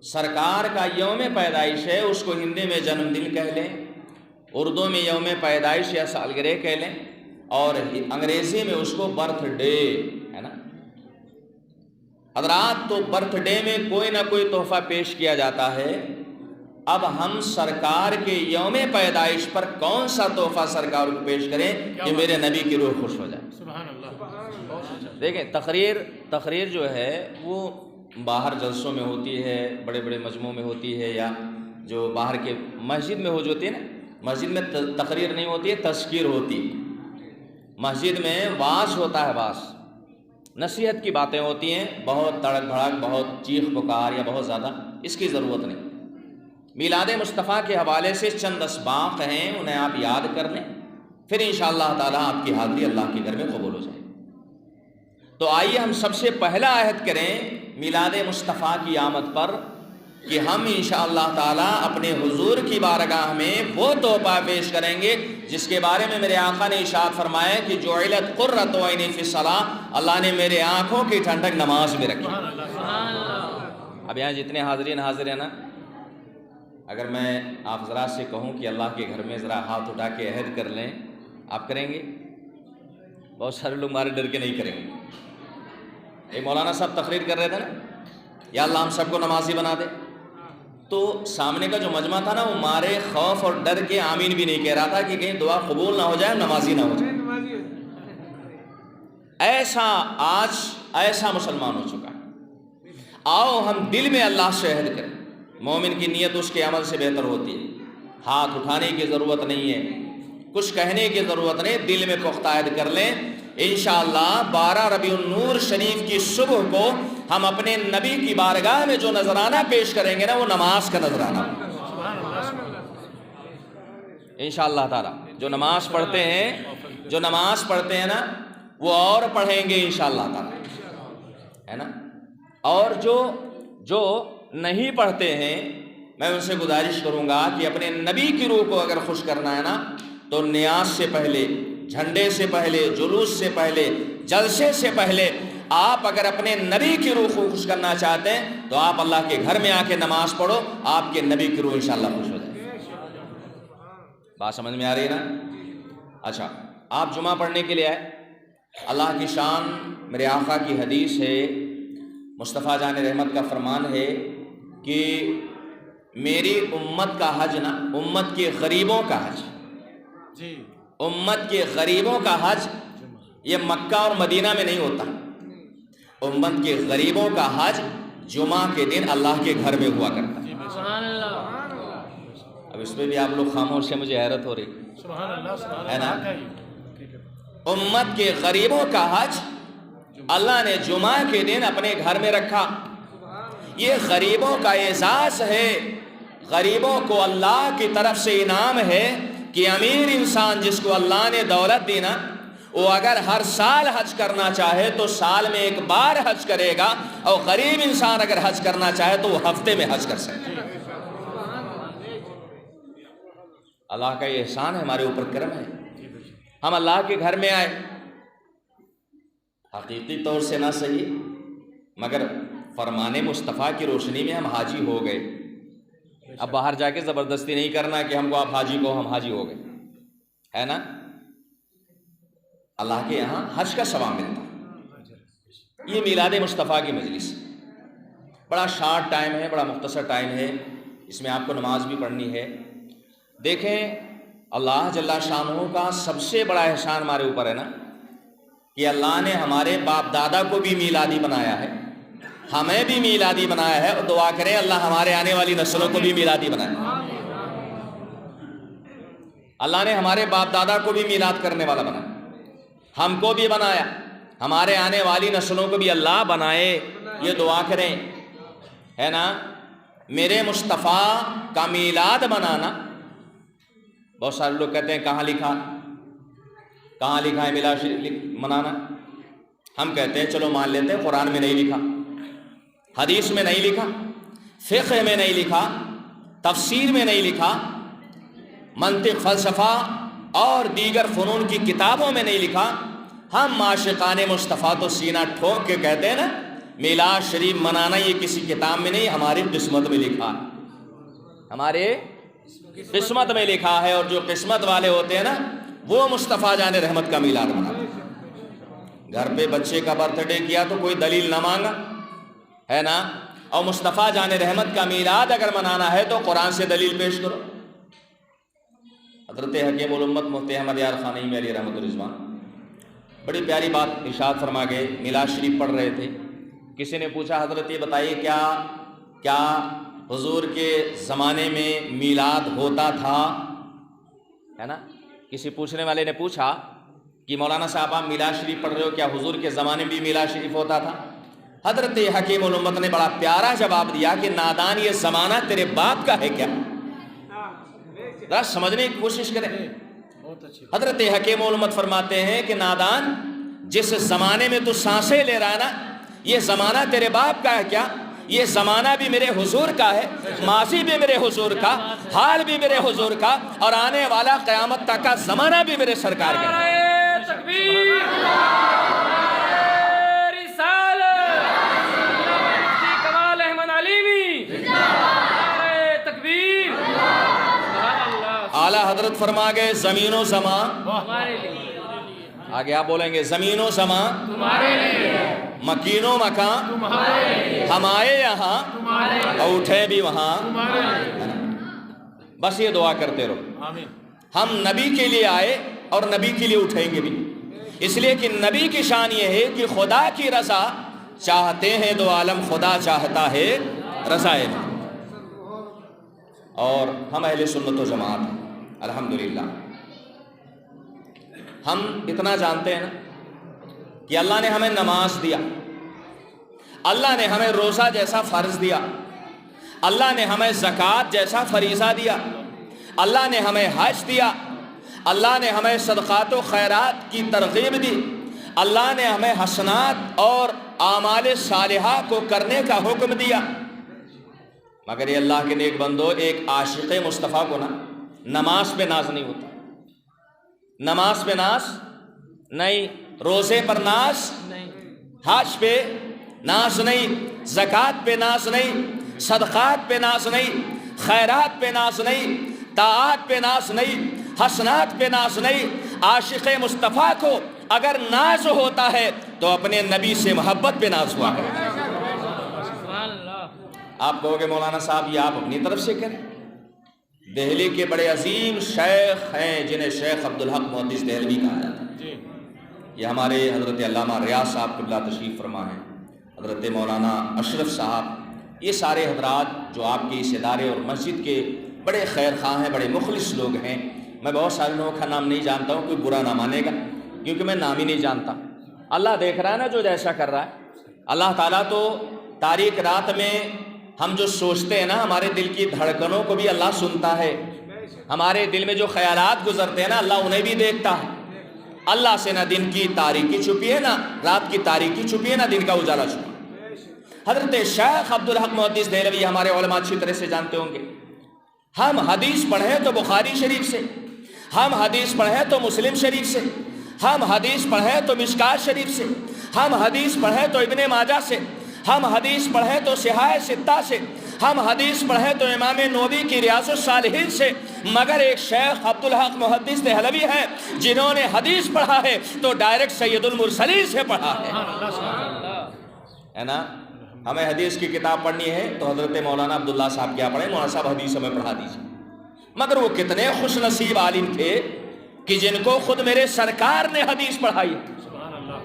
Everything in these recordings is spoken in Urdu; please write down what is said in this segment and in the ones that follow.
سرکار کا یوم پیدائش ہے، اس کو ہندی میں جنم دن کہہ لیں، اردو میں یوم پیدائش یا سالگرہ کہہ لیں، اور انگریزی میں اس کو برتھ ڈے ہے نا۔ حضرات تو برتھ ڈے میں کوئی نہ کوئی تحفہ پیش کیا جاتا ہے، اب ہم سرکار کے یوم پیدائش پر کون سا تحفہ سرکار کو پیش کریں کہ میرے نبی کی روح خوش ہو جائے؟ سبحان اللہ۔ دیکھیں تقریر جو ہے وہ باہر جلسوں میں ہوتی ہے، بڑے بڑے مجموعوں میں ہوتی ہے، یا جو باہر کے مسجد میں ہو جو ہوتی ہے نا، مسجد میں تقریر نہیں ہوتی ہے، تذکیر ہوتی ہے۔ مسجد میں واعظ ہوتا ہے، واعظ نصیحت کی باتیں ہوتی ہیں، بہت تڑک بھڑک، بہت چیخ پکار یا بہت زیادہ اس کی ضرورت نہیں۔ میلاد مصطفیٰ کے حوالے سے چند اسباق ہیں، انہیں آپ یاد کر لیں، پھر انشاءاللہ تعالیٰ آپ کی حاضری اللہ کے گھر میں قبول ہو جائے۔ تو آئیے ہم سب سے پہلا عہد کریں میلاد مصطفیٰ کی آمد پر کہ ہم انشاءاللہ تعالیٰ اپنے حضور کی بارگاہ میں وہ تحفہ پیش کریں گے جس کے بارے میں میرے آقا نے ارشاد فرمایا کہ جعلت قرۃ عینی فی الصلاۃ، اللہ نے میرے آنکھوں کی ٹھنڈک نماز میں رکھی۔ اب یہاں جتنے حاضرین حاضر ہیں نا، اگر میں آپ ذرا سے کہوں کہ اللہ کے گھر میں ذرا ہاتھ اٹھا کے عہد کر لیں، آپ کریں گے؟ بہت سارے لوگ مارے ڈر کے نہیں کریں گے۔ ایک مولانا صاحب تقریر کر رہے تھے نا، یا اللہ ہم سب کو نمازی بنا دے، تو سامنے کا جو مجمع تھا نا وہ مارے خوف اور ڈر کے آمین بھی نہیں کہہ رہا تھا کہ کہیں دعا قبول نہ ہو جائے، نمازی نہ ہو جائے۔ ایسا مسلمان ہو چکا ہے۔ آؤ ہم دل میں اللہ سے عہد کریں، مومن کی نیت اس کے عمل سے بہتر ہوتی ہے، ہاتھ اٹھانے کی ضرورت نہیں ہے، کچھ کہنے کی ضرورت نہیں، دل میں پختہ عہد کر لیں۔ انشاءاللہ 12 ربیع النور شریف کی صبح کو ہم اپنے نبی کی بارگاہ میں جو نذرانہ پیش کریں گے نا، وہ نماز کا نذرانہ انشاءاللہ تعالی۔ جو نماز پڑھتے ہیں نا وہ اور پڑھیں گے انشاءاللہ تعالی، ہے نا۔ اور جو نہیں پڑھتے ہیں، میں ان سے گزارش کروں گا کہ اپنے نبی کی روح کو اگر خوش کرنا ہے نا، تو نیاز سے پہلے، جھنڈے سے پہلے، جلوس سے پہلے، جلسے سے پہلے آپ اگر اپنے نبی کی روح کو خوش کرنا چاہتے ہیں تو آپ اللہ کے گھر میں آ کے نماز پڑھو، آپ کے نبی کی روح انشاءاللہ خوش ہو جائے۔ بات سمجھ میں آ رہی ہے نا؟ اچھا، آپ جمعہ پڑھنے کے لیے آئے، اللہ کی شان میرے آقا کی حدیث ہے، مصطفیٰ جان رحمت کا فرمان ہے کہ میری امت کا حج نا، امت کے غریبوں کا حج، امت کے غریبوں کا حج یہ مکہ اور مدینہ میں نہیں ہوتا، امت کے غریبوں کا حج جمعہ کے دن اللہ کے گھر میں ہوا کرتا ہے۔ اب اس پہ بھی آپ لوگ خاموش ہیں، مجھے حیرت ہو رہی ہے نا۔ امت کے غریبوں کا حج اللہ نے جمعہ کے دن اپنے گھر میں رکھا، یہ غریبوں کا اعزاز ہے، غریبوں کو اللہ کی طرف سے انعام ہے کہ امیر انسان جس کو اللہ نے دولت دی نا، وہ اگر ہر سال حج کرنا چاہے تو سال میں ایک بار حج کرے گا، اور غریب انسان اگر حج کرنا چاہے تو وہ ہفتے میں حج کر سکتا ہے۔ اللہ کا یہ احسان ہے، ہمارے اوپر کرم ہے، ہم اللہ کے گھر میں آئے، حقیقی طور سے نہ صحیح مگر فرمان مصطفیٰ کی روشنی میں ہم حاجی ہو گئے۔ اب باہر جا کے زبردستی نہیں کرنا کہ ہم کو آپ حاجی کو، ہم حاجی ہو گئے، ہے نا۔ اللہ کے یہاں حج کا ثواب ملتا ہے۔ یہ میلاد مصطفیٰ کی مجلس بڑا شارٹ ٹائم ہے، بڑا مختصر ٹائم ہے، اس میں آپ کو نماز بھی پڑھنی ہے۔ دیکھیں اللہ جل شانہ کا سب سے بڑا احسان ہمارے اوپر ہے نا کہ اللہ نے ہمارے باپ دادا کو بھی میلادی بنایا ہے، ہمیں بھی میلادی بنایا ہے، اور دعا کریں اللہ ہمارے آنے والی نسلوں کو بھی میلادی بنائے۔ اللہ نے ہمارے باپ دادا کو بھی میلاد کرنے والا بنایا، ہم کو بھی بنایا، ہمارے آنے والی نسلوں کو بھی اللہ بنائے، یہ دعا کریں، ہے نا۔ میرے مصطفیٰ کا میلاد بنانا، بہت سارے لوگ کہتے ہیں کہاں لکھا ہے میلاد منانا؟ ہم کہتے ہیں چلو مان لیتے ہیں، قرآن میں نہیں لکھا، حدیث میں نہیں لکھا، فقہ میں نہیں لکھا، تفسیر میں نہیں لکھا، منطق، فلسفہ اور دیگر فنون کی کتابوں میں نہیں لکھا، ہم عاشقان مصطفیٰ تو سینہ ٹھوک کے کہتے ہیں نا میلاد شریف منانا یہ کسی کتاب میں نہیں، ہماری قسمت میں لکھا ہے، ہمارے قسمت میں لکھا ہے، اور جو قسمت والے ہوتے ہیں نا وہ مصطفیٰ جان رحمت کا میلاد مناتے ہیں۔ گھر پہ بچے کا برتھ ڈے کیا تو کوئی دلیل نہ مانگا، ہے نا، اور مصطفیٰ جان رحمت کا میلاد اگر منانا ہے تو قرآن سے دلیل پیش کرو۔ حضرت حکیم الامت مفتی احمد یار خانئی علیہ رحمۃ الرضوان بڑی پیاری بات ارشاد فرما گئے، میلاد شریف پڑھ رہے تھے، کسی نے پوچھا حضرت یہ بتائیے کیا حضور کے زمانے میں میلاد ہوتا تھا، ہے نا، کسی پوچھنے والے نے پوچھا کہ مولانا صاحب آپ میلاد شریف پڑھ رہے ہو، کیا حضور کے زمانے میں بھی میلاد شریف ہوتا تھا؟ حضرت حکیم الامت نے بڑا پیارا جواب دیا کہ نادان یہ زمانہ تیرے باپ کا ہے کیا؟ ذرا سمجھنے کی کوشش کریں۔ حضرت حکیم الامت فرماتے ہیں کہ نادان جس زمانے میں تو سانسیں لے رہا ہے نا، یہ زمانہ تیرے باپ کا ہے کیا؟ یہ زمانہ بھی میرے حضور کا ہے، ماضی بھی میرے حضور کا، حال بھی میرے حضور کا، اور آنے والا قیامت تک کا زمانہ بھی میرے سرکار کا ہے۔ اعلیٰ حضرت فرما گئے زمین و زمان آگے آپ بولیں گے، زمین و زمان تمہارے لیے، مکین و مکان تمہارے لیے، ہم آئے یہاں اور اٹھے بھی وہاں، بس یہ دعا کرتے رہو، ہم نبی کے لیے آئے اور نبی کے لیے اٹھیں گے بھی، اس لیے کہ نبی کی شان یہ ہے کہ خدا کی رضا چاہتے ہیں دو عالم، خدا چاہتا ہے رضا ہے، اور ہم اہل سنت و جماعت ہیں الحمدللہ۔ ہم اتنا جانتے ہیں نا کہ اللہ نے ہمیں نماز دیا، اللہ نے ہمیں روزہ جیسا فرض دیا، اللہ نے ہمیں زکوٰۃ جیسا فریضہ دیا، اللہ نے ہمیں حج دیا، اللہ نے ہمیں صدقات و خیرات کی ترغیب دی، اللہ نے ہمیں حسنات اور اعمال صالحہ کو کرنے کا حکم دیا، مگر یہ اللہ کے نیک بندو، ایک عاشق مصطفیٰ کو نا نماز پہ ناز نہیں ہوتا، نماز پہ ناز نہیں، روزے پر ناز نہیں، حج پہ ناز نہیں، زکوٰۃ پہ ناز نہیں، صدقات پہ ناز نہیں، خیرات پہ ناز نہیں، طاعات پہ ناز نہیں، حسنات پہ ناز نہیں۔ عاشق مصطفیٰ کو اگر ناز ہوتا ہے تو اپنے نبی سے محبت پہ ناز ہوا ہے۔ آپ کہو گے مولانا صاحب یہ آپ اپنی طرف سے کریں، دہلی کے بڑے عظیم شیخ ہیں جنہیں شیخ عبدالحق محدث دہلوی کہا جاتا ہے، یہ ہمارے حضرت علامہ ریاض صاحب قبلہ تشریف فرما ہیں، حضرت مولانا اشرف صاحب، یہ سارے حضرات جو آپ کے اس ادارے اور مسجد کے بڑے خیر خواہ ہیں، بڑے مخلص لوگ ہیں۔ میں بہت سارے لوگوں کا نام نہیں جانتا ہوں، کوئی برا نہ مانے گا کیونکہ میں نام ہی نہیں جانتا، اللہ دیکھ رہا ہے نا جو جیسا کر رہا ہے۔ اللہ تعالیٰ تو تاریک رات میں ہم جو سوچتے ہیں نا، ہمارے دل کی دھڑکنوں کو بھی اللہ سنتا ہے، ہمارے دل میں جو خیالات گزرتے ہیں نا اللہ انہیں بھی دیکھتا ہے۔ اللہ سے نہ دن کی تاریکی چھپی ہے، نہ رات کی تاریکی چھپی ہے، نہ دن کا اجالا چھپا۔ حضرت شیخ عبدالحق محدث دہلوی ہمارے علماء اچھی طرح سے جانتے ہوں گے، ہم حدیث پڑھیں تو بخاری شریف سے، ہم حدیث پڑھیں تو مسلم شریف سے، ہم حدیث پڑھیں تو مشکات شریف سے، ہم حدیث پڑھیں تو ابن ماجہ سے، ہم حدیث پڑھیں تو صحاح ستہ سے، ہم حدیث پڑھیں تو امام نووی کی ریاض الصالحین سے، مگر ایک شیخ عبدالحق محدث دہلوی ہے جنہوں نے حدیث پڑھا ہے تو ڈائریکٹ سید المرسلین سے پڑھا ہے نا۔ ہمیں حدیث کی کتاب پڑھنی ہے تو حضرت مولانا عبداللہ صاحب کیا پڑھیں، مولانا صاحب حدیث ہمیں پڑھا دیجیے۔ مگر وہ کتنے خوش نصیب عالم تھے کہ جن کو خود میرے سرکار نے حدیث پڑھائی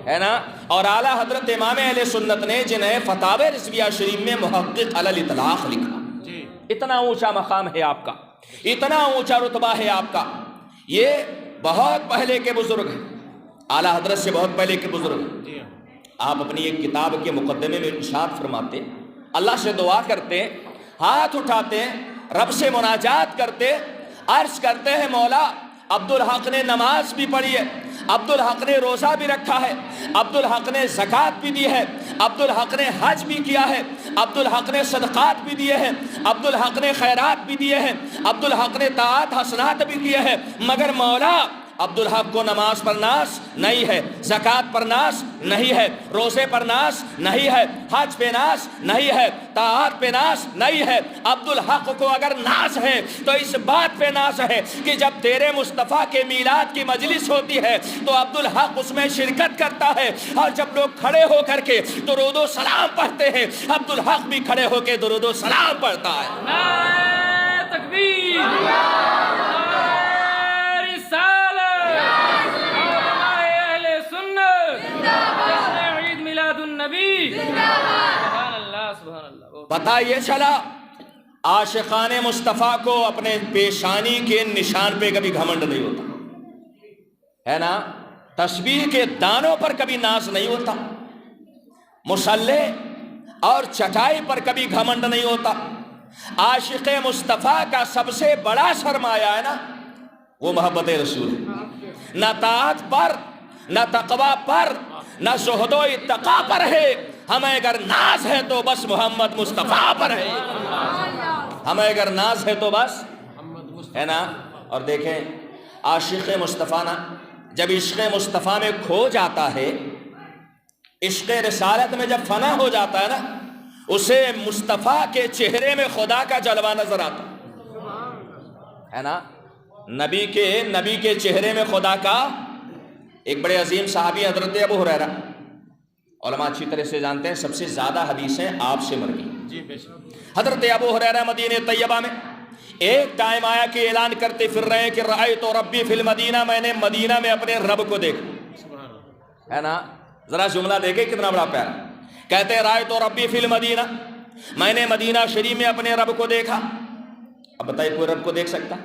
ہے نا، اور اعلیٰ حضرت امام اہل سنت نے جنہیں فتاوی رضویہ شریف میں محقق علی الاطلاق لکھا۔ اتنا اونچا مقام ہے آپ کا، اتنا اونچا رتبہ ہے آپ کا، یہ بہت پہلے کے بزرگ ہیں، اعلیٰ حضرت سے بہت پہلے کے بزرگ ہیں۔ آپ اپنی ایک کتاب کے مقدمے میں ارشاد فرماتے، اللہ سے دعا کرتے، ہاتھ اٹھاتے، رب سے مناجات کرتے، عرض کرتے ہیں مولا عبدالحق نے نماز بھی پڑھی ہے، عبدالحق نے روزہ بھی رکھا ہے، عبدالحق نے زکوٰۃ بھی دی ہے، عبدالحق نے حج بھی کیا ہے، عبدالحق نے صدقات بھی دیے ہیں، عبدالحق نے خیرات بھی دیے ہیں، عبدالحق نے طاعات حسنات بھی کیے ہیں، مگر مولا عبدالحق کو نماز پر ناز نہیں ہے، زکوٰۃ پر ناز نہیں ہے، روزے پر ناز نہیں ہے، حج پہ ناز نہیں ہے، طاعات پہ ناز نہیں ہے۔ عبدالحق کو اگر ناز ہے تو اس بات پہ ناز ہے کہ جب تیرے مصطفیٰ کے میلاد کی مجلس ہوتی ہے تو عبدالحق اس میں شرکت کرتا ہے، اور جب لوگ کھڑے ہو کر کے درود و سلام پڑھتے ہیں عبدالحق بھی کھڑے ہو کے درود و سلام پڑھتا ہے۔ نعرہ تکبیر، نعرہ رسالت، علماء اہل سنت، جشن عید میلاد النبی، سبحان اللہ سبحان اللہ۔ پتہ یہ چلا عاشقان مصطفیٰ کو اپنے پیشانی کے نشان پہ کبھی گھمنڈ نہیں ہوتا ہے نا، تسبیح کے دانوں پر کبھی ناز نہیں ہوتا، مصلی اور چٹائی پر کبھی گھمنڈ نہیں ہوتا۔ عاشق مصطفیٰ کا سب سے بڑا سرمایہ ہے نا وہ محبت رسول ہے، نہ طاعت پر، نہ تقوی پر، نہ زہد و اتقا پر ہے، ہمیں اگر ناز ہے تو بس محمد مصطفیٰ پر ہے، ہمیں اگر ناز ہے تو بس ہے نا۔ اور دیکھیں عاشق مصطفیٰ نا جب عشق مصطفیٰ میں کھو جاتا ہے، عشق رسالت میں جب فنا ہو جاتا ہے نا، اسے مصطفیٰ کے چہرے میں خدا کا جلوہ نظر آتا ہے نا۔ نبی کے چہرے میں خدا کا، ایک بڑے عظیم صحابی حضرت ابو ہریرہ، علماء اچھی طرح سے جانتے ہیں سب سے زیادہ حدیثیں آپ سے مروی جی بے شک۔ حضرت ابو ہریرہ مدینہ طیبہ میں ایک ٹائم آیا کہ اعلان کرتے پھر رہے کہ رأیت ربی فی المدینہ، میں نے مدینہ میں اپنے رب کو دیکھا ہے نا۔ ذرا جملہ دیکھیں کتنا بڑا پیارا، کہتے ہیں رأیت ربی فی المدینہ، میں نے مدینہ شریف میں اپنے رب کو دیکھا۔ اب بتائیے کوئی رب کو دیکھ سکتا؟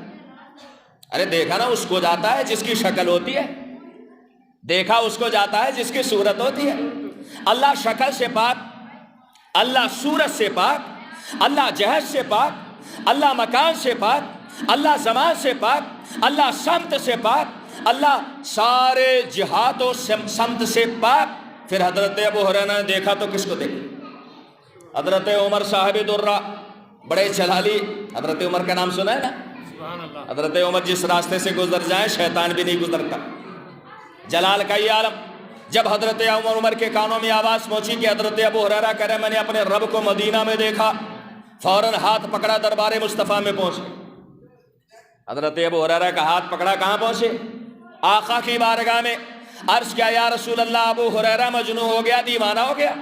ارے دیکھا نا اس کو جاتا ہے جس کی شکل ہوتی ہے، دیکھا اس کو جاتا ہے جس کی صورت ہوتی ہے۔ اللہ شکل سے پاک، اللہ صورت سے پاک، اللہ جہت سے پاک، اللہ مکان سے پاک، اللہ زمان سے پاک، اللہ سمت سے پاک، اللہ سارے جہات و سمت سے پاک۔ پھر حضرت ابو ہریرہ نے دیکھا تو کس کو دیکھا؟ حضرت عمر صاحب درہ، بڑے جلالی، حضرت عمر کا نام سنا ہے نا؟ حضرت عمر جس راستے سے گزر جائیں شیطان بھی نہیں گزرتا، جلال کا یہ عالم۔ جب حضرت عمر کے کانوں میں آواز پہنچی کہ حضرت ابو ہریرہ کہہ رہے میں نے اپنے رب کو مدینہ میں دیکھا، فوراً ہاتھ پکڑا دربار مصطفیٰ میں پہنچے۔ حضرت ابو ہریرہ کا ہاتھ پکڑا، کہاں پہنچے؟ آقا کی بارگاہ میں، عرض کیا یا رسول اللہ ابو ہریرہ مجنون ہو گیا، دیوانہ ہو گیا؟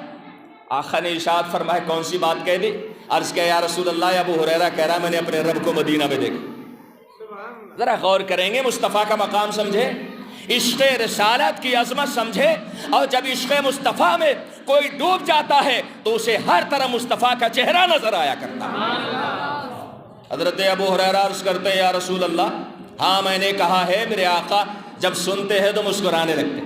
آقا نے ارشاد فرمایا کون سی بات کہہ دی؟ عرض کیا یا رسول اللہ ابو ہریرہ کہہ رہا میں نے اپنے رب کو مدینہ میں دیکھا۔ ذرا غور کریں گے، مصطفیٰ کا مقام سمجھے، عشق رسالت کی عظمت سمجھے، اور جب عشق مصطفیٰ میں کوئی ڈوب جاتا ہے تو اسے ہر طرح مصطفیٰ کا چہرہ نظر آیا کرتا ہے۔ حضرت ابو ہریرہ عرض کرتے ہیں یا رسول اللہ ہاں میں نے کہا ہے، میرے آقا جب سنتے ہیں تو مسکرانے لگتے،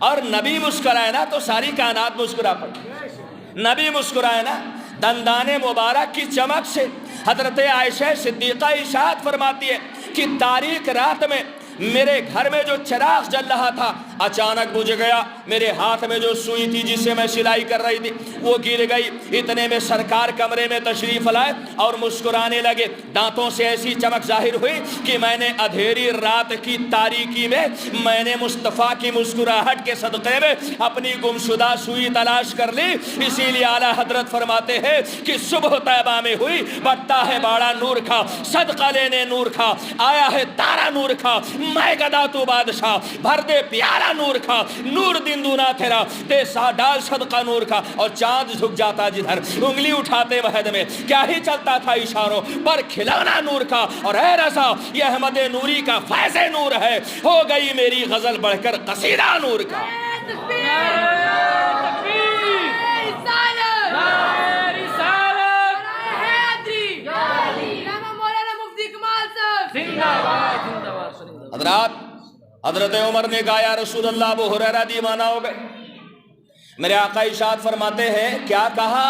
اور نبی مسکرائے نا تو ساری کائنات مسکرا پڑی۔ نبی مسکرائے نا، دندان مبارک کی چمک سے حضرت عائشہ صدیقہ ارشاد فرماتی ہے کہ تاریک رات میں میرے گھر میں جو چراغ جل رہا تھا اچانک بجھ گیا، میرے ہاتھ میں جو سوئی تھی جس سے میں سلائی کر رہی تھی وہ گر گئی، اتنے میں سرکار کمرے میں تشریف لائے اور مسکرانے لگے، دانتوں سے ایسی چمک ظاہر ہوئی کہ میں نے اندھیری رات کی تاریکی میں نے مصطفیٰ کی مسکراہٹ کے صدقے میں اپنی گمشدہ سوئی تلاش کر لی۔ اسی لیے اعلیٰ حضرت فرماتے ہیں کہ صبح طیبہ میں ہوئی، بٹتا ہے باڑا نور کا، صدقہ لینے نور کا، آیا ہے تارا نور کا، میں گدا تو بادشاہ، بھر دے پیارا نور کا، نور دن دونا تیرا، دے ڈال صدقہ نور کا۔ اور چاند جھک جاتا جدھر، انگلی اٹھاتے وحد میں کیا ہی چلتا تھا اشاروں پر، کھلانا نور کا۔ اور اے رضا یہ احمد نوری کا فیض نور ہے، ہو گئی میری غزل بڑھ کر قصیدہ نور کا۔ حضرات حضرت عمر نے کہا یا رسول اللہ ابو ہریرہ دیوانہ ہو گئے۔ میرے آقا ارشاد فرماتے ہیں کیا کہا؟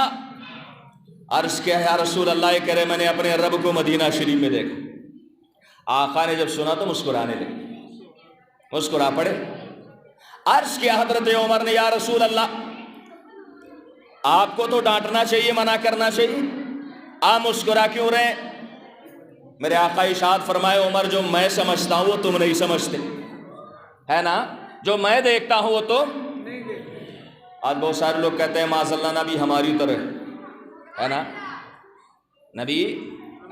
عرض کیا یا رسول اللہ یہ کہہ رہے میں نے اپنے رب کو مدینہ شریف میں دیکھا۔ آقا نے جب سنا تو مسکرانے لگے، مسکرا پڑے۔ عرض کیا حضرت عمر نے یا رسول اللہ آپ کو تو ڈانٹنا چاہیے، منع کرنا چاہیے، آپ مسکرا کیوں رہے ہیں؟ میرے آقا ارشاد فرمائے عمر جو میں سمجھتا ہوں وہ تم نہیں سمجھتے۔ ہے نا؟ جو میں دیکھتا ہوں وہ تم آج بہت سارے لوگ کہتے ہیں معاذ اللہ نبی ہماری طرح، ہے نا؟ نبی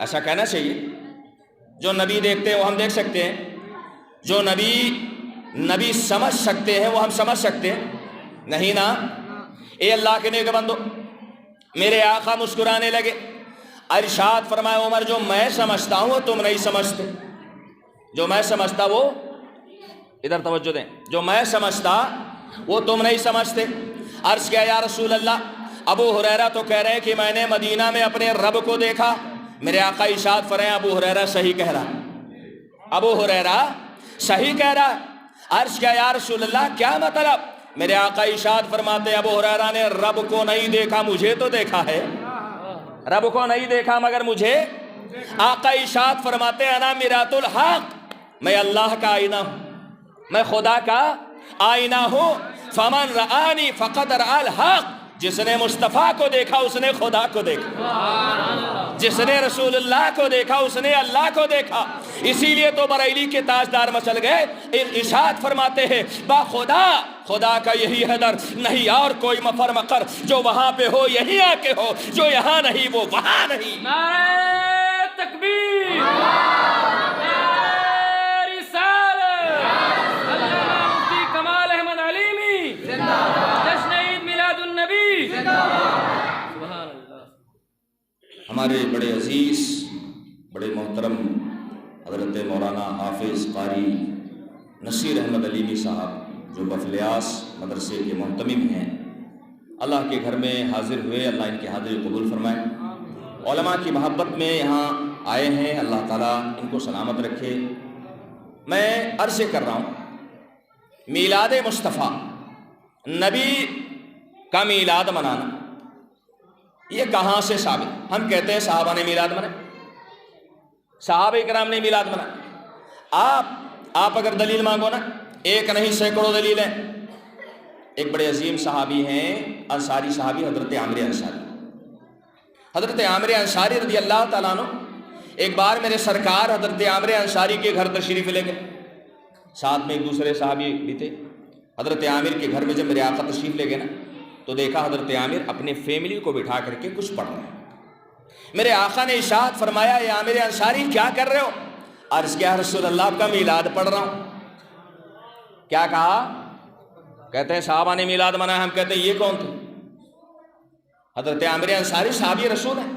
ایسا کہنا چاہیے، جو نبی دیکھتے ہیں وہ ہم دیکھ سکتے ہیں، جو نبی سمجھ سکتے ہیں وہ ہم سمجھ سکتے ہیں، نہیں نا؟ اے اللہ کے نیک بندو، میرے آقا مسکرانے لگے، ارشاد فرمایا عمر جو میں سمجھتا ہوں وہ تم نہیں سمجھتے، جو میں سمجھتا وہ، ادھر توجہ دیں، جو میں سمجھتا وہ تم نہیں سمجھتے۔ عرض کیا یا رسول اللہ، ابو ہریرہ تو کہہ رہے کہ میں نے مدینہ میں اپنے رب کو دیکھا، میرے آقا ارشاد فرمایا ابو ہریرہ صحیح کہہ رہا، ابو ہریرہ صحیح کہہ رہا۔ عرض کیا یا رسول اللہ کیا مطلب؟ میرے آقا ارشاد فرماتے ہیں ابو ہریرہ نے رب کو نہیں دیکھا، مجھے تو دیکھا ہے، رب کو نہیں دیکھا مگر مجھے۔ آقا ارشاد فرماتے ہیں انا میرات الحق، میں اللہ کا آئینہ ہوں، میں خدا کا آئینہ ہوں، فمن رآنی فقد رآ الحق، جس نے مصطفیٰ کو دیکھا اس نے خدا کو دیکھا، جس نے رسول اللہ کو دیکھا اس نے اللہ کو دیکھا۔ اسی لیے تو بریلی کے تاجدار مچل گئے، ارشاد فرماتے ہیں با خدا، خدا کا یہی ہے در، نہیں اور کوئی مفر مقر، جو وہاں پہ ہو یہی آ کے ہو، جو یہاں نہیں وہ وہاں نہیں۔ نعرہ تکبیر، نعرہ رسالت، علامہ مفتی کمال احمد علیمی، جشن عید میلاد النبی، سبحان اللہ۔ ہمارے بڑے عزیز، بڑے محترم حضرت مولانا حافظ قاری نصیر احمد علیمی صاحب جو بفلیاس مدرسے کے محتمم ہیں، اللہ کے گھر میں حاضر ہوئے، اللہ ان کی حاضری قبول فرمائے۔ علماء کی محبت میں یہاں آئے ہیں، اللہ تعالیٰ ان کو سلامت رکھے۔ میں عرض کر رہا ہوں، میلاد مصطفیٰ، نبی کا میلاد منانا، یہ کہاں سے ثابت؟ ہم کہتے ہیں صحابہ نے میلاد منایا، صحابہ اکرام نے میلاد منایا۔ آپ اگر دلیل مانگو نا، ایک نہیں سینکڑوں دلیل ہیں۔ ایک بڑے عظیم صحابی ہیں، انصاری صحابی، حضرت عامر انصاری۔ حضرت عامر انصاری رضی اللہ تعالیٰ عنہ ایک بار میرے سرکار حضرت عامر انصاری کے گھر تشریف لے گئے، ساتھ میں ایک دوسرے صحابی بھی تھے۔ حضرت عامر کے گھر میں جب میرے آقا تشریف لے گئے نا، تو دیکھا حضرت عامر اپنے فیملی کو بٹھا کر کے کچھ پڑھ رہے ہیں۔ میرے آقا نے ارشاد فرمایا اے عامر انصاری کیا کر رہے ہو؟ عرض کیا رسول اللہ آپ کا میلاد پڑھ رہا ہوں۔ کیا کہا؟ کہتے ہیں صحابہ نے میلاد منایا۔ ہم کہتے ہیں یہ کون تھے؟ حضرت عامر انصاری صحابی رسول ہیں،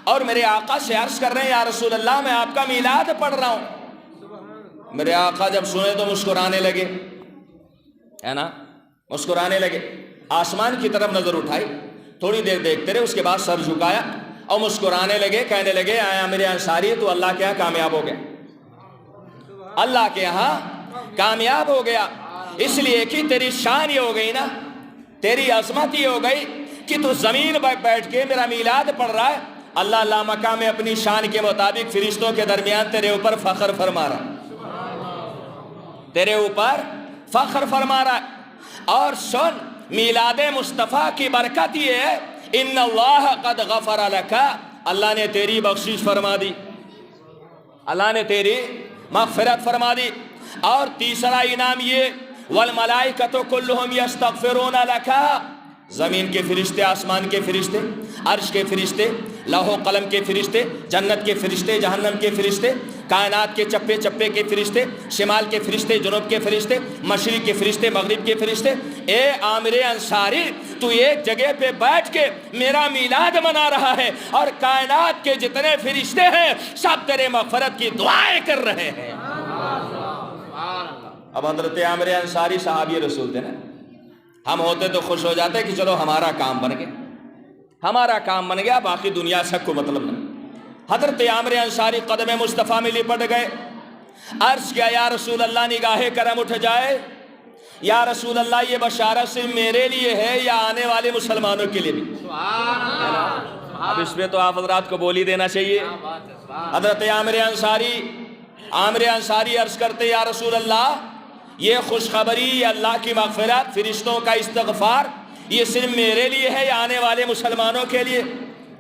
اور میرے آقا سے عرض کر رہے ہیں یا رسول اللہ میں آپ کا میلاد پڑھ رہا ہوں۔ میرے آقا جب سنے تو مسکرانے لگے، ہے نا، مسکرانے لگے۔ آسمان کی طرف نظر اٹھائی، تھوڑی دیر دیکھتے رہے، اس کے بعد سر جھکایا اور مسکرانے لگے، کہنے لگے اے عامر انصاری تو اللہ کے یہاں کامیاب ہو گیا، اللہ کے یہاں کامیاب ہو گیا، اس لیے کہ تیری شان یہ ہو گئی نا، تیری عظمت یہ ہو گئی کہ تو زمین پر بیٹھ کے میرا میلاد پڑھ رہا ہے، اللہ اللہ مقام میں اپنی شان کے مطابق فرشتوں کے درمیان تیرے اوپر فخر فرما رہا، تیرے اوپر فخر فرما رہا ہے۔ اور سن، میلاد مصطفیٰ کی برکت یہ ہے ان اللہ قد غفر لک، اللہ نے تیری بخشش فرما دی، اللہ نے تیری مغفرت فرما دی۔ اور تیسرا انعام یہ والملائکۃ کلہم یستغفرون لک، زمین کے فرشتے، آسمان کے فرشتے، عرش کے فرشتے، لوح و قلم کے فرشتے، جنت کے فرشتے، جہنم کے فرشتے، کائنات کے چپے چپے کے فرشتے، شمال کے فرشتے، جنوب کے فرشتے، مشرق کے فرشتے، مغرب کے فرشتے، اے عامر انصاری تو ایک جگہ پہ بیٹھ کے میرا میلاد منا رہا ہے، اور کائنات کے جتنے فرشتے ہیں سب تیرے مغفرت کی دعائیں کر رہے ہیں۔ اب حضرت عامر انصاری صحابی رسول تھے نا، ہم ہوتے تو خوش ہو جاتے کہ چلو ہمارا کام بن گیا، ہمارا کام بن گیا، باقی دنیا سے کوئی مطلب نہیں۔ حضرت عامر انصاری قدم مصطفیٰ میں لپٹ گئے، عرض کیا یا رسول اللہ نگاہ کرم اٹھ جائے، یا رسول اللہ یہ بشارت صرف میرے لیے ہے یا آنے والے مسلمانوں کے لیے بھی؟ اب اس پہ تو آپ حضرات کو بولی دینا چاہیے۔ حضرت عامر انصاری عرض کرتے یا رسول اللہ یہ خوشخبری، یہ اللہ کی مغفرت، فرشتوں کا استغفار، یہ صرف میرے لیے ہے یا آنے والے مسلمانوں کے لیے؟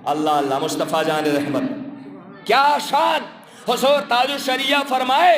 اللہ اللہ، مصطفیٰ جان رحمت، کیا شان! حضور تاج الشریعہ فرمائے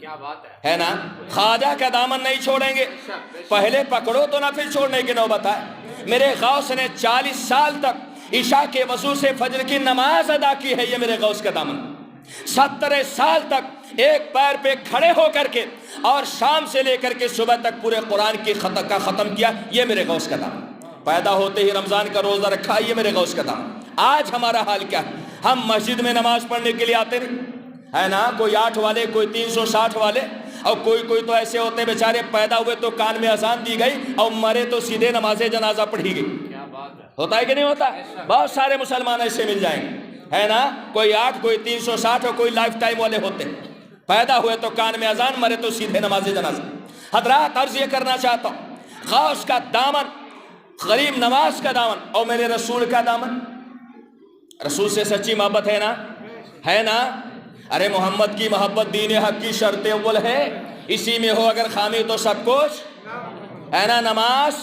کیا بات ہے نا؟ خواجہ کا دامن نہیں چھوڑیں گے، پہلے پکڑو تو نہ پھر چھوڑنے کی نوبت آئے۔ میرے غوث نے 40 سال تک عشاء کے وضو سے فجر کی نماز ادا کی ہے، یہ میرے غوث کا دامن۔ 70 سال تک ایک پیر پہ کھڑے ہو کر کے اور شام سے لے کر کے صبح تک پورے قرآن کی کا ختم کیا، یہ میرے غوث کا دامن۔ پیدا ہوتے ہی رمضان کا روزہ رکھا، یہ میرے غوث کا دامن۔ آج ہمارا حال کیا ہے؟ ہم مسجد میں نماز پڑھنے کے لیے آتے نہیں، ہے نا؟ کوئی 8 والے، کوئی 360 والے، اور کوئی تو ایسے ہوتے بیچارے پیدا ہوئے تو کان میں اذان دی گئی اور مرے تو سیدھے نماز جنازہ پڑھی گئی۔ کیا بات ہے، ہوتا ہے کہ نہیں ہوتا؟ بہت سارے مسلمان ایسے مل جائیں گے، ہے نا؟ کوئی 8، کوئی 360 اور کوئی لائف ٹائم والے ہوتے ہیں، پیدا ہوئے تو کان میں اذان، مرے تو سیدھے نماز جنازہ۔ حضرات عرض یہ کرنا چاہتا ہوں، غوث کا دامن، غریب نواز کا دامن اور میرے رسول کا دامن۔ رسول سے سچی محبت ہے نا؟ ہے نا؟ ارے محمد کی محبت دین حق کی شرط اول ہے، اسی میں ہو اگر خامی تو سب کچھ، ہے نا؟ نماز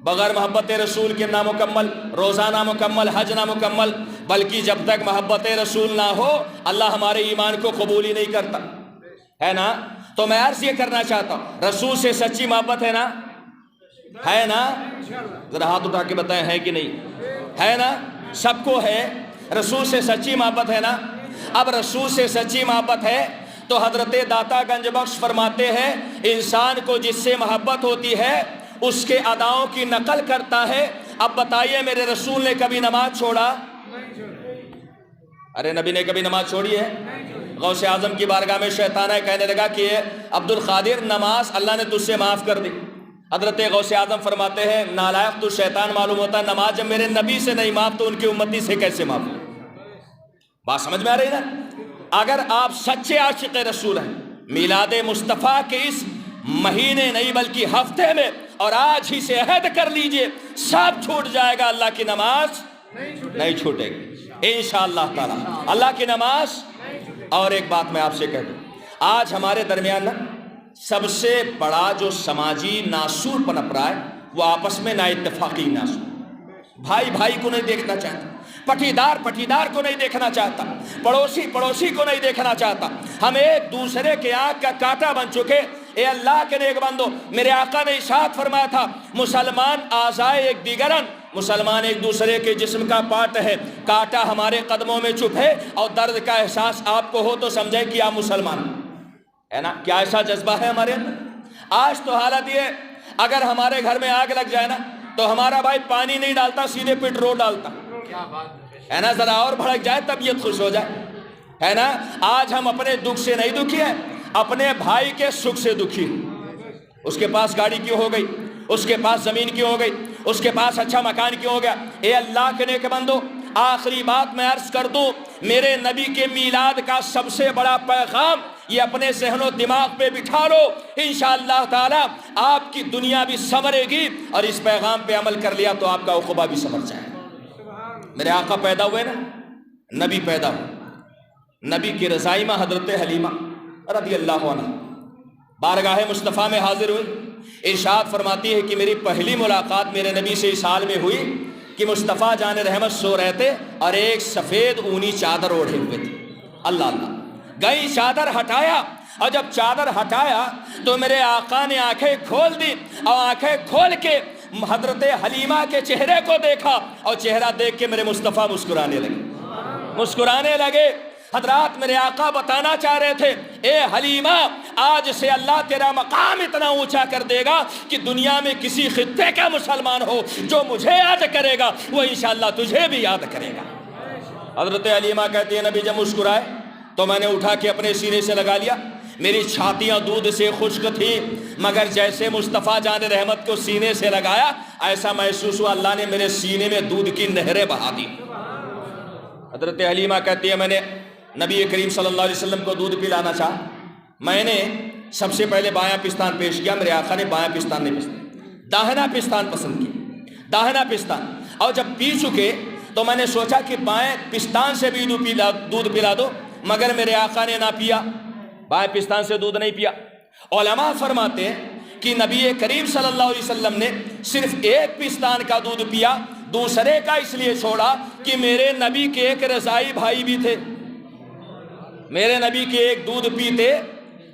بغیر محبت رسول کے نامکمل، روزہ نامکمل، حج نامکمل، بلکہ جب تک محبت رسول نہ ہو اللہ ہمارے ایمان کو قبول ہی نہیں کرتا، ہے نا؟ تو میں عرض یہ کرنا چاہتا ہوں، رسول سے سچی محبت ہے نا؟ ہے نا؟ ذرا ہاتھ اٹھا کے بتائیں ہے کہ نہیں؟ ہے نا؟ سب کو ہے، رسول سے سچی محبت ہے نا؟ اب رسول سے سچی محبت ہے تو حضرت داتا گنج بخش فرماتے ہیں انسان کو جس سے محبت ہوتی ہے اس کے اداؤں کی نقل کرتا ہے۔ اب بتائیے میرے رسول نے کبھی نماز چھوڑا؟ ارے نبی نے کبھی نماز چھوڑی ہے؟ غوث اعظم کی بارگاہ میں شیطان کہنے لگا کہ عبد القادر نماز اللہ نے تجھ سے معاف کر دی۔ حضرت غوث اعظم فرماتے ہیں نالائق تو شیطان معلوم ہوتا ہے، نماز جب میرے نبی سے نہیں معاف تو ان کی امتی سے کیسے معاف؟ بات سمجھ میں آ رہی نا؟ اگر آپ سچے عاشق رسول ہیں، میلاد مصطفیٰ کے اس مہینے نہیں بلکہ ہفتے میں اور آج ہی سے عہد کر لیجئے سب چھوٹ جائے گا، اللہ کی نماز نہیں چھوٹے گی انشاءاللہ تعالی، اللہ کی نماز۔ اور ایک بات میں آپ سے کہہ دوں، آج ہمارے درمیان نا سب سے بڑا جو سماجی ناسور پنپ رہا ہے وہ آپس میں نا اتفاقی ناسور، بھائی بھائی کو نہیں دیکھنا چاہتا، پٹیدار کو نہیں دیکھنا چاہتا، پڑوسی کو نہیں دیکھنا چاہتا، ہم ایک دوسرے کے آنکھ کا کانٹا بن چکے۔ اے اللہ کے نیک بندو، میرے آقا نے ارشاد فرمایا تھا مسلمان اعضائے ایک دیگرن، مسلمان ایک دوسرے کے جسم کا پارٹ ہے، کانٹا ہمارے قدموں میں چھپ ہے اور درد کا احساس آپ کو ہو تو سمجھے کہ آپ مسلمان، ہے نا؟ کیا ایسا جذبہ ہے ہمارے اندر؟ آج تو حالت یہ، اگر ہمارے گھر میں آگ لگ جائے نا تو ہمارا بھائی پانی نہیں ڈالتا، سیدھے پیٹرول ڈالتا، ہے نا؟ ذرا اور بھڑک جائے طبیعت خوش ہو جائے، ہے نا؟ آج ہم اپنے دکھ سے نہیں دکھی ہیں، اپنے بھائی کے سکھ سے دکھی۔ اس کے پاس گاڑی کیوں ہو گئی، اس کے پاس زمین کیوں ہو گئی، اس کے پاس اچھا مکان کیوں ہو گیا؟ اے اللہ کے نیک بندو، آخری بات میں عرض کر دوں، میرے نبی کے میلاد کا سب سے بڑا پیغام یہ اپنے ذہن و دماغ پہ بٹھا لو، انشاءاللہ تعالی آپ کی دنیا بھی سنورے گی اور اس پیغام پہ عمل کر لیا تو آپ کا عقبہ بھی سنور جائے۔ میرے آقا پیدا ہوئے نا، نبی پیدا ہوئے، نبی کی رضائمہ حضرت حلیمہ رضی اللہ عنہ بارگاہ مصطفیٰ میں حاضر ہوئی، ارشاد فرماتی ہے کہ میری پہلی ملاقات میرے نبی سے اس حال میں ہوئی کہ مصطفیٰ جان رحمت سو رہے تھے اور ایک سفید اونی چادر اوڑھے ہوئے تھے۔ اللہ اللہ، گئی چادر ہٹایا اور جب چادر ہٹایا تو میرے آقا نے آنکھیں کھول دی اور آنکھیں کھول کے حضرت حلیمہ کے چہرے کو دیکھا اور چہرہ دیکھ کے میرے مصطفیٰ مسکرانے لگے۔ حضرات میرے آقا بتانا چاہ رہے تھے اے حلیمہ آج سے اللہ تیرا مقام اتنا اونچا کر دے گا کہ دنیا میں کسی خطے کا مسلمان ہو جو مجھے یاد کرے گا وہ انشاءاللہ تجھے بھی یاد کرے گا۔ حضرت حلیمہ کہتی ہے نبی جب مسکرائے تو میں نے اٹھا کے اپنے سینے سے لگا لیا، میری چھاتیاں دودھ سے خشک تھی مگر جیسے مصطفیٰ جان رحمت کو سینے سے لگایا ایسا محسوس ہوا اللہ نے میرے سینے میں دودھ کی نہریں بہا دی۔ حضرت حلیمہ کہتی ہے میں نے نبی کریم صلی اللہ علیہ وسلم کو دودھ پلانا چاہا، میں نے سب سے پہلے بایاں پستان پیش کیا، میرے آقا نے بایاں پستان نہیں پسند، داہنا پستان پسند کی، داہنا پستان، اور جب پی چکے تو میں نے سوچا کہ بائیں پستان سے بھی دودھ پلا دو مگر میرے آقا نے نہ پیا، بائیں پستان سے دودھ نہیں پیا۔ علماء فرماتے ہیں کہ نبی کریم صلی اللہ علیہ وسلم نے صرف ایک پستان کا دودھ پیا، دوسرے کا اس لیے چھوڑا کہ میرے نبی کے ایک رضائی بھائی بھی تھے، میرے نبی کے ایک دودھ پیتے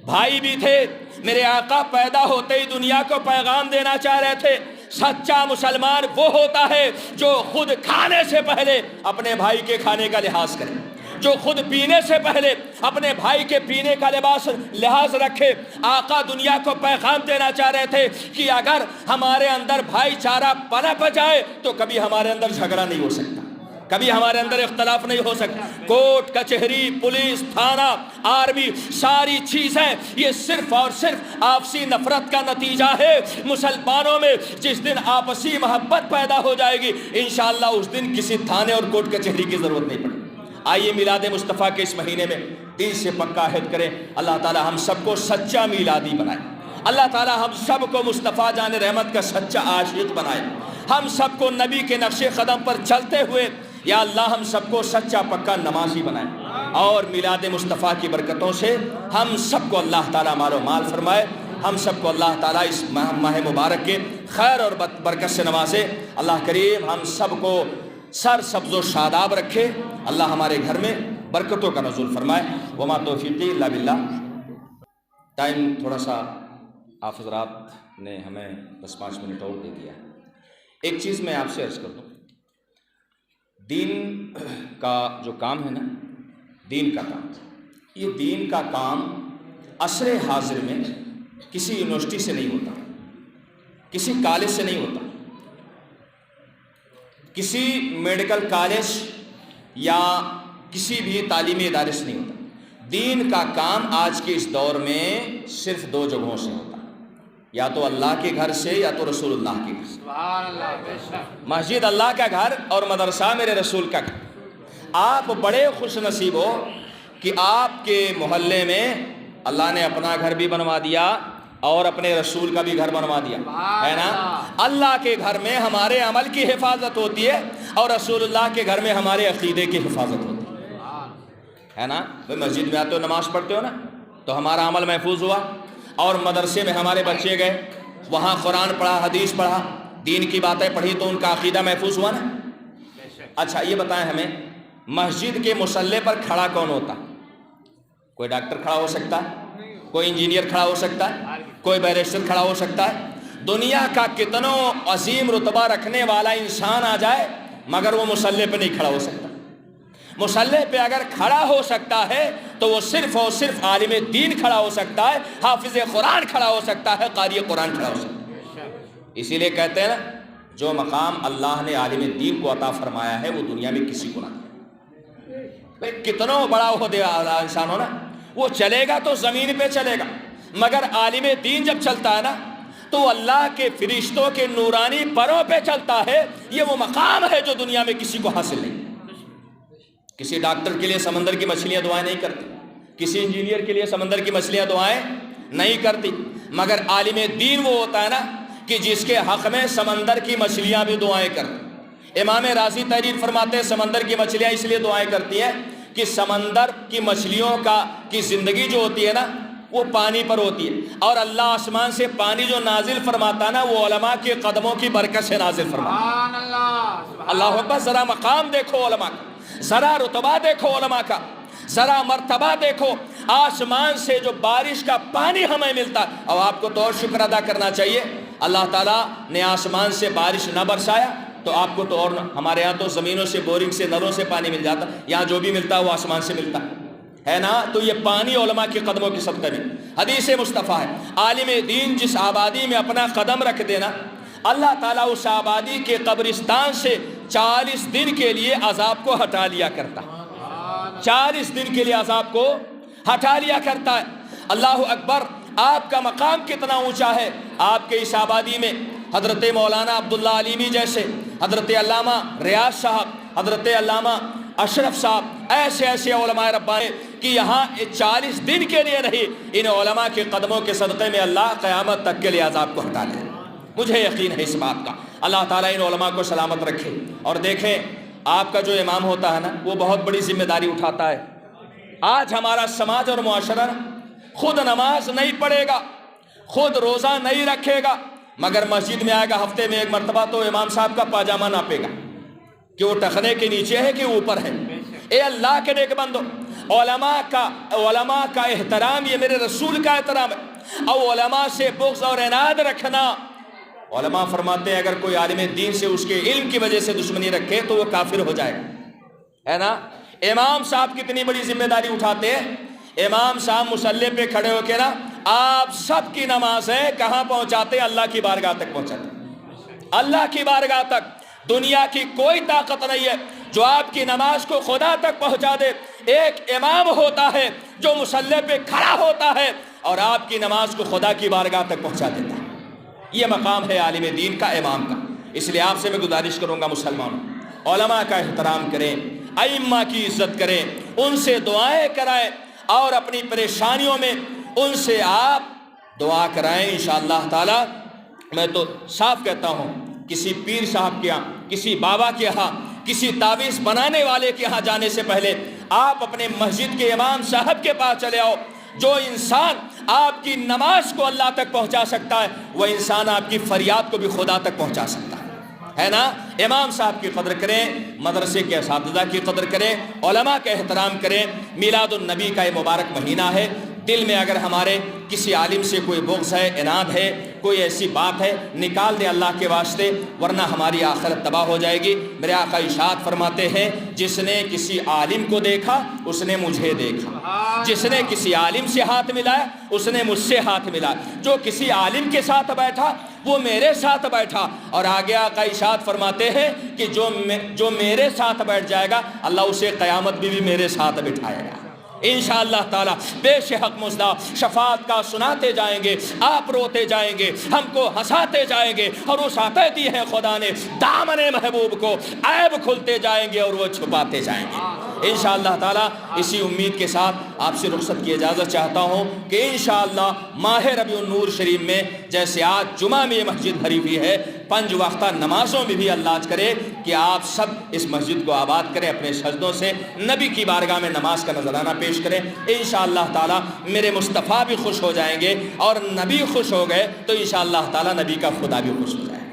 بھائی بھی تھے. میرے آقا پیدا ہوتے ہی دنیا کو پیغام دینا چاہ رہے تھے. سچا مسلمان وہ ہوتا ہے جو خود کھانے سے پہلے اپنے بھائی کے کھانے کا لحاظ کرے, جو خود پینے سے پہلے اپنے بھائی کے پینے کا لحاظ رکھے. آقا دنیا کو پیغام دینا چاہ رہے تھے کہ اگر ہمارے اندر بھائی چارہ پنپ جائے تو کبھی ہمارے اندر جھگڑا نہیں ہو سکتا, کبھی ہمارے اندر اختلاف نہیں ہو سکتا. کورٹ کچہری پولیس تھانہ آرمی ساری چیزیں یہ صرف اور صرف آپسی نفرت کا نتیجہ ہے. مسلمانوں میں جس دن آپسی محبت پیدا ہو جائے گی انشاءاللہ اس دن کسی تھانے اور کورٹ کچہری کی ضرورت نہیں پڑے. آئیے میلاد مصطفیٰ کے اس مہینے میں دل سے پکا عہد کریں, اللہ تعالی ہم سب کو سچا میلادی بنائے. اللہ تعالی ہم سب کو مصطفیٰ جان رحمت کا سچا عاشق بنائے. ہم سب کو نبی کے نقش قدم پر چلتے ہوئے یا اللہ ہم سب کو سچا پکا نمازی بنائے, اور میلاد مصطفیٰ کی برکتوں سے ہم سب کو اللہ تعالیٰ مال و مال فرمائے. ہم سب کو اللہ تعالیٰ اس ماہ مبارک کے خیر اور برکت سے نوازے. اللہ کریم ہم سب کو سر سبز و شاداب رکھے. اللہ ہمارے گھر میں برکتوں کا نزول فرمائے. وما توفیقی الا باللہ. ٹائم تھوڑا سا آپ حضرات نے ہمیں 10-5 منٹ اور دے دیا. ایک چیز میں آپ سے عرض کر دوں, دین کا جو کام ہے نا, دین کا کام, یہ دین کا کام عصر حاضر میں کسی یونیورسٹی سے نہیں ہوتا, کسی کالج سے نہیں ہوتا, کسی میڈیکل کالج یا کسی بھی تعلیمی ادارے سے نہیں ہوتا. دین کا کام آج کے اس دور میں صرف 2 جگہوں سے ہوتا, یا تو اللہ کے گھر سے یا تو رسول اللہ کے گھر سے. مسجد اللہ کا گھر اور مدرسہ میرے رسول کا گھر. آپ بڑے خوش نصیب ہو کہ آپ کے محلے میں اللہ نے اپنا گھر بھی بنوا دیا اور اپنے رسول کا بھی گھر بنوا دیا ہے نا. اللہ کے گھر میں ہمارے عمل کی حفاظت ہوتی ہے اور رسول اللہ کے گھر میں ہمارے عقیدے کی حفاظت ہوتی ہے نا. مسجد میں آتے ہو نماز پڑھتے ہو نا تو ہمارا عمل محفوظ ہوا, اور مدرسے میں ہمارے بچے گئے وہاں قرآن پڑھا حدیث پڑھا دین کی باتیں پڑھی تو ان کا عقیدہ محفوظ ہوا نا. اچھا یہ بتائیں ہمیں, مسجد کے مصلی پر کھڑا کون ہوتا؟ کوئی ڈاکٹر کھڑا ہو سکتا ہے, کوئی انجینئر کھڑا ہو سکتا ہے, کوئی بیرسٹر کھڑا ہو سکتا ہے. دنیا کا کتنوں عظیم رتبہ رکھنے والا انسان آ جائے مگر وہ مصلی پہ نہیں کھڑا ہو سکتا. مصلی پہ اگر کھڑا ہو سکتا ہے تو وہ صرف اور صرف عالم دین کھڑا ہو سکتا ہے, حافظ قرآن کھڑا ہو سکتا ہے, قاری قرآن کھڑا ہو سکتا ہے. اسی لیے کہتے ہیں نا, جو مقام اللہ نے عالم دین کو عطا فرمایا ہے وہ دنیا میں کسی کو نہ دیا. کتنوں بڑا عہدے والا انسان ہو نا, وہ چلے گا تو زمین پہ چلے گا, مگر عالم دین جب چلتا ہے نا تو اللہ کے فرشتوں کے نورانی پروں پہ چلتا ہے. یہ وہ مقام ہے جو دنیا میں کسی کو حاصل نہیں. کسی ڈاکٹر کے لیے سمندر کی مچھلیاں دعائیں نہیں کرتی, کسی انجینئر کے لیے سمندر کی مچھلیاں دعائیں نہیں کرتی, مگر عالم دین وہ ہوتا ہے نا کہ جس کے حق میں سمندر کی مچھلیاں بھی دعائیں کرتی. امام رازی تحریر فرماتے ہیں سمندر کی مچھلیاں اس لیے دعائیں کرتی ہیں کہ سمندر کی مچھلیوں کی زندگی جو ہوتی ہے نا وہ پانی پر ہوتی ہے, اور اللہ آسمان سے پانی جو نازل فرماتا ہے نا وہ علماء کے قدموں کی برکت سے نازل فرماتا ہے. اللہ اکبر. ذرا مقام دیکھو علماء کا, ذرا رتبہ دیکھو علماء کا, ذرا مرتبہ دیکھو. آسمان سے جو بارش کا پانی ہمیں ملتا ہے, اور آپ کو تو اور شکر ادا کرنا چاہیے, اللہ تعالیٰ نے آسمان سے بارش نہ برسایا تو آپ کو تو اور نہ. ہمارے یہاں تو زمینوں سے بورنگ سے نلوں سے پانی مل جاتا, یہاں جو بھی ملتا ہے وہ آسمان سے ملتا ہے نا. تو یہ پانی علماء کے قدموں کی صدقہ بھی. حدیث مصطفیٰ ہے, عالم دین جس آبادی میں اپنا قدم رکھ دینا اللہ تعالیٰ اس آبادی کے قبرستان سے 40 دن کے لیے عذاب کو ہٹا لیا کرتا. 40 دن کے لیے عذاب کو ہٹا لیا کرتا ہے. اللہ اکبر. آپ کا مقام کتنا اونچا ہے. آپ کے اس آبادی میں حضرت مولانا عبداللہ علیمی جیسے, حضرت علامہ ریاض صاحب, حضرت علامہ اشرف صاحب, ایسے ایسے علماء ربانی کہ یہاں 40 دن کے لیے نہیں, ان علماء کے قدموں کے صدقے میں اللہ قیامت تک کے لیے عذاب کو ہٹا لے. مجھے یقین ہے اس بات کا. اللہ تعالیٰ ان علماء کو سلامت رکھے. اور دیکھیں آپ کا جو امام ہوتا ہے نا وہ بہت بڑی ذمہ داری اٹھاتا ہے. آج ہمارا سماج اور معاشرہ خود نماز نہیں پڑھے گا, خود روزہ نہیں رکھے گا, مگر مسجد میں آئے گا ہفتے میں 1 مرتبہ تو امام صاحب کا پاجامہ ناپے گا کہ وہ ٹخنے کے نیچے ہے کہ اوپر ہے. اے اللہ کے نیک بندو, علماء کا احترام یہ میرے رسول کا احترام ہے، اور علماء سے بغض اور عناد رکھنا، علماء فرماتے ہیں اگر کوئی عالم دین سے اس کے علم کی وجہ سے دشمنی رکھے تو وہ کافر ہو جائے گا، ہے نا۔ امام صاحب کتنی بڑی ذمہ داری اٹھاتے ہیں، امام صاحب مصلی پہ کھڑے ہو کے نا آپ سب کی نماز ہے کہاں پہنچاتے ہیں؟ اللہ کی بارگاہ تک پہنچاتے ہیں، اللہ کی بارگاہ تک۔ دنیا کی کوئی طاقت نہیں ہے جو آپ کی نماز کو خدا تک پہنچا دے۔ ایک امام ہوتا ہے جو مصلی پہ کھڑا ہوتا ہے اور آپ کی نماز کو خدا کی بارگاہ تک پہنچا دیتا ہے۔ یہ مقام ہے عالم دین کا، امام کا۔ اس لیے آپ سے میں گزارش کروں گا مسلمانوں، علماء کا احترام کریں، ائمہ کی عزت کریں، ان سے دعائیں کرائیں، اور اپنی پریشانیوں میں ان سے آپ دعا کرائیں انشاءاللہ تعالی۔ میں تو صاف کہتا ہوں، کسی پیر صاحب کے یہاں، کسی بابا کے یہاں، کسی تعویذ بنانے والے کے یہاں جانے سے پہلے آپ اپنے مسجد کے امام صاحب کے پاس چلے آؤ۔ جو انسان آپ کی نماز کو اللہ تک پہنچا سکتا ہے وہ انسان آپ کی فریاد کو بھی خدا تک پہنچا سکتا ہے نا۔ امام صاحب کی قدر کریں، مدرسے کے اساتذہ کی قدر کریں، علماء کا احترام کریں۔ میلاد النبی کا یہ مبارک مہینہ ہے، دل میں اگر ہمارے کسی عالم سے کوئی بغض ہے، عناد ہے، کوئی ایسی بات ہے، نکال دیں اللہ کے واسطے، ورنہ ہماری آخرت تباہ ہو جائے گی۔ میرے آقا ارشاد فرماتے ہیں جس نے کسی عالم کو دیکھا اس نے مجھے دیکھا، جس نے کسی عالم سے ہاتھ ملایا اس نے مجھ سے ہاتھ ملایا، جو کسی عالم کے ساتھ بیٹھا وہ میرے ساتھ بیٹھا۔ اور آگے آقا ارشاد فرماتے ہیں کہ جو میرے ساتھ بیٹھ جائے گا اللہ اسے قیامت بھی میرے ساتھ بٹھائے گا انشاءاللہ تعالی۔ بے شحق مزدہ شفاعت کا سناتے جائیں گے، آپ روتے جائیں گے، ہم کو ہنساتے جائیں گے، اور وہ ساتھ دی ہے خدا نے دامن محبوب کو، عیب کھلتے جائیں گے اور وہ چھپاتے جائیں گے انشاءاللہ تعالی۔ اسی امید کے ساتھ آپ سے رخصت کی اجازت چاہتا ہوں کہ انشاءاللہ ماہ ربیع النور شریف میں جیسے آج جمعہ میں یہ مسجد بھری ہوئی ہے، 5 وقتہ نمازوں میں بھی اللہ کرے کہ آپ سب اس مسجد کو آباد کریں، اپنے سجدوں سے نبی کی بارگاہ میں نماز کا نذرانہ پیش کریں انشاءاللہ تعالی۔ میرے مصطفیٰ بھی خوش ہو جائیں گے، اور نبی خوش ہو گئے تو انشاءاللہ تعالی نبی کا خدا بھی خوش ہو جائے گا۔